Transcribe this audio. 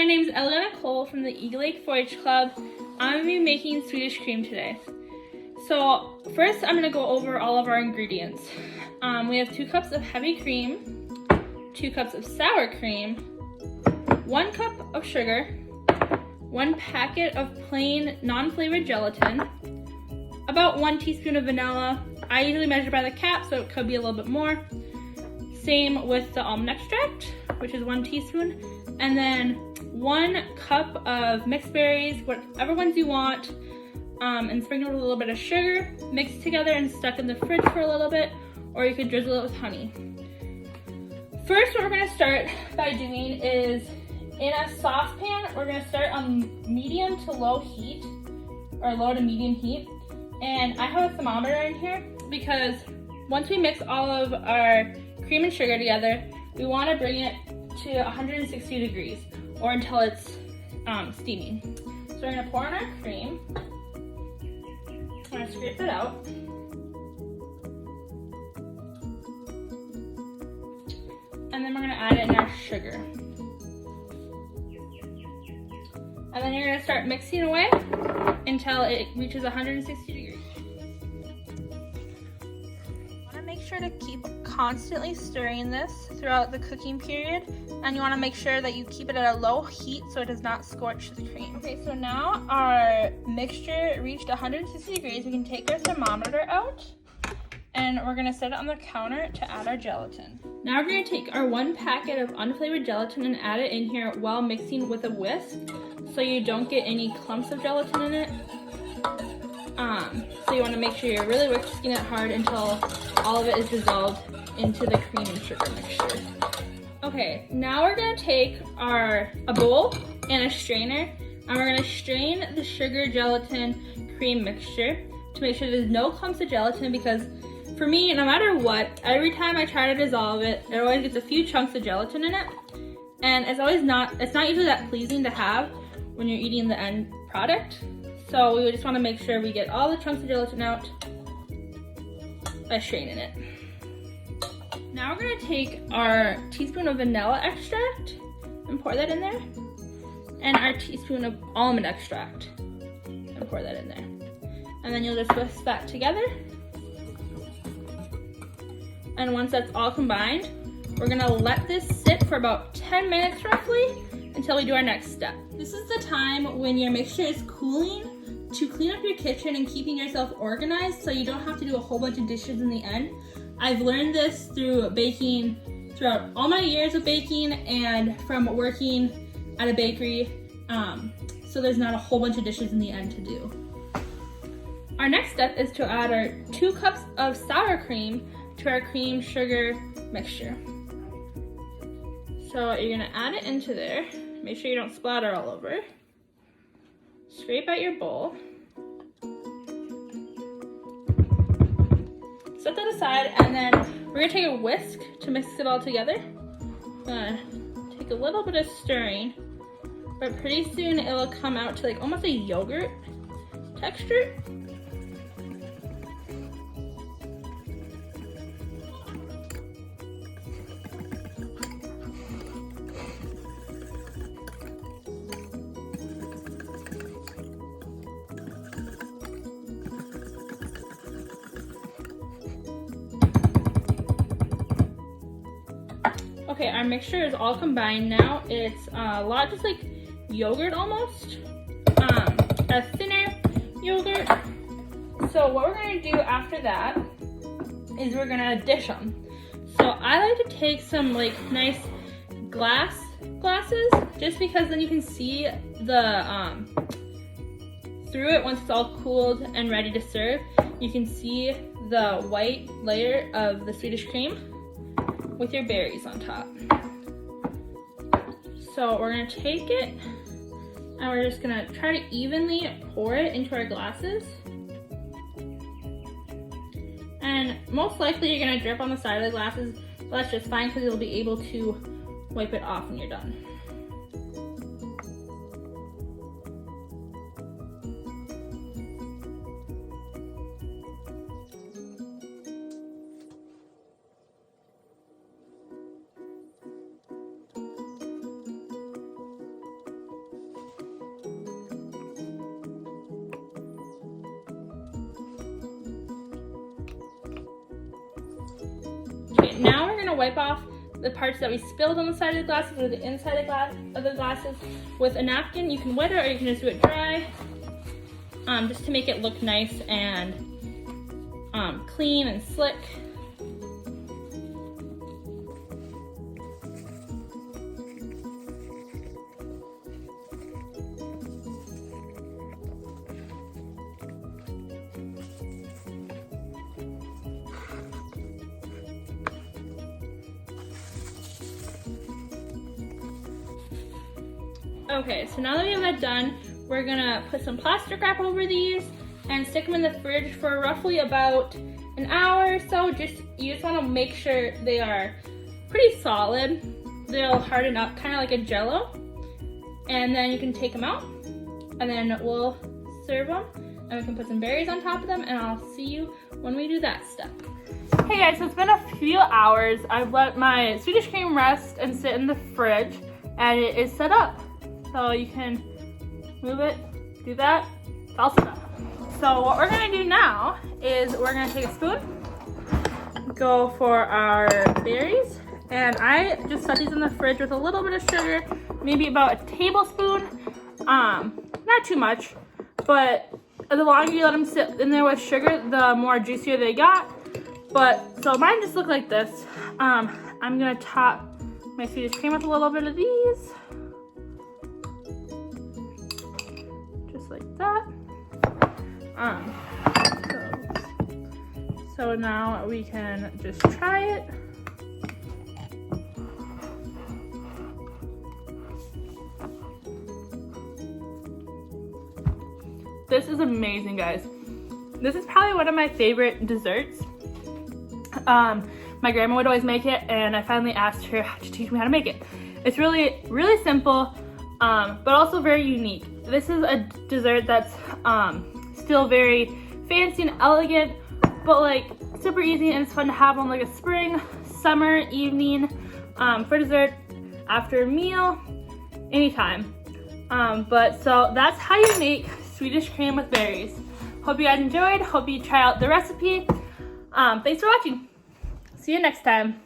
name is Elena Cole from the Eagle Lake 4-H Club. I'm going to be making Swedish cream today. So first I'm going to go over all of our ingredients. We have 2 cups of heavy cream, 2 cups of sour cream, 1 cup of sugar, 1 packet of plain non-flavored gelatin, about 1 teaspoon of vanilla. I usually measure by the cap, so it could be a little bit more. Same with the almond extract, which is 1 teaspoon, and then 1 cup of mixed berries, whatever ones you want, and sprinkled with a little bit of sugar, mixed together and stuck in the fridge for a little bit, or you could drizzle it with honey. First, what we're going to start by doing is, in a saucepan, we're going to start on medium to low heat, or low to medium heat, and I have a thermometer in here because once we mix all of our cream and sugar together, we want to bring it to 160 degrees, or until it's steaming. So we're going to pour in our cream. I'm going to scrape it out. And then we're going to add in our sugar. And then you're going to start mixing away until it reaches 160 degrees. You want to make sure to keep constantly stirring this throughout the cooking period, and you want to make sure that you keep it at a low heat so it does not scorch the cream. Okay, so now our mixture reached 160 degrees. We can take our thermometer out, and we're going to set it on the counter to add our gelatin. Now we're going to take our 1 packet of unflavored gelatin and add it in here while mixing with a whisk, so you don't get any clumps of gelatin in it. So you want to make sure you're really whisking it hard until all of it is dissolved into the cream and sugar mixture. Okay, now we're going to take a bowl and a strainer, and we're going to strain the sugar gelatin cream mixture to make sure there's no clumps of gelatin, because for me, no matter what, every time I try to dissolve it, it always gets a few chunks of gelatin in it, and it's not usually that pleasing to have when you're eating the end product. So we just want to make sure we get all the chunks of gelatin out by straining it. Now we're going to take our teaspoon of vanilla extract and pour that in there, and our teaspoon of almond extract and pour that in there. And then you'll just whisk that together. And once that's all combined, we're going to let this sit for about 10 minutes roughly until we do our next step. This is the time when your mixture is cooling to clean up your kitchen and keeping yourself organized so you don't have to do a whole bunch of dishes in the end. I've learned this through baking throughout all my years of baking and from working at a bakery, so there's not a whole bunch of dishes in the end to do. Our next step is to add our 2 cups of sour cream to our cream sugar mixture. So you're going to add it into there. Make sure you don't splatter all over. Scrape out your bowl. Set that aside, and then we're going to take a whisk to mix it all together. Take a little bit of stirring, but pretty soon it will come out to like almost a yogurt texture. Okay, our mixture is all combined now. It's a lot just like yogurt almost, a thinner yogurt. So what we're gonna do after that is we're gonna dish them. So I like to take some like nice glasses, just because then you can see the through it once it's all cooled and ready to serve. You can see the white layer of the Swedish cream with your berries on top. So we're gonna take it and we're just gonna try to evenly pour it into our glasses. And most likely you're gonna drip on the side of the glasses, but that's just fine because you'll be able to wipe it off when you're done. Okay, now we're gonna wipe off the parts that we spilled on the side of the glasses or the inside of the glasses with a napkin. You can wet it or you can just do it dry, just to make it look nice and clean and slick. Okay, so now that we have that done, we're gonna put some plastic wrap over these and stick them in the fridge for roughly about an hour or so. You just wanna make sure they are pretty solid. They'll harden up, kind of like a Jell-O. And then you can take them out and then we'll serve them and we can put some berries on top of them, and I'll see you when we do that step. Hey guys, so it's been a few hours. I've let my Swedish cream rest and sit in the fridge, and it is set up. So you can move it, do that, it's all set up. So what we're gonna do now is we're gonna take a spoon, go for our berries, and I just set these in the fridge with a little bit of sugar, maybe about a tablespoon, not too much, but the longer you let them sit in there with sugar, the more juicier they got. But, so mine just look like this. I'm gonna top my Swedish cream with a little bit of these. Like that. So now we can just try it. This is amazing, guys. This is probably one of my favorite desserts. My grandma would always make it, and I finally asked her to teach me how to make it. It's really, really simple, but also very unique. This is a dessert that's still very fancy and elegant, but like super easy, and it's fun to have on like a spring, summer evening for dessert, after a meal, anytime. But so that's how you make Swedish cream with berries. Hope you guys enjoyed. Hope you try out the recipe. Thanks for watching. See you next time.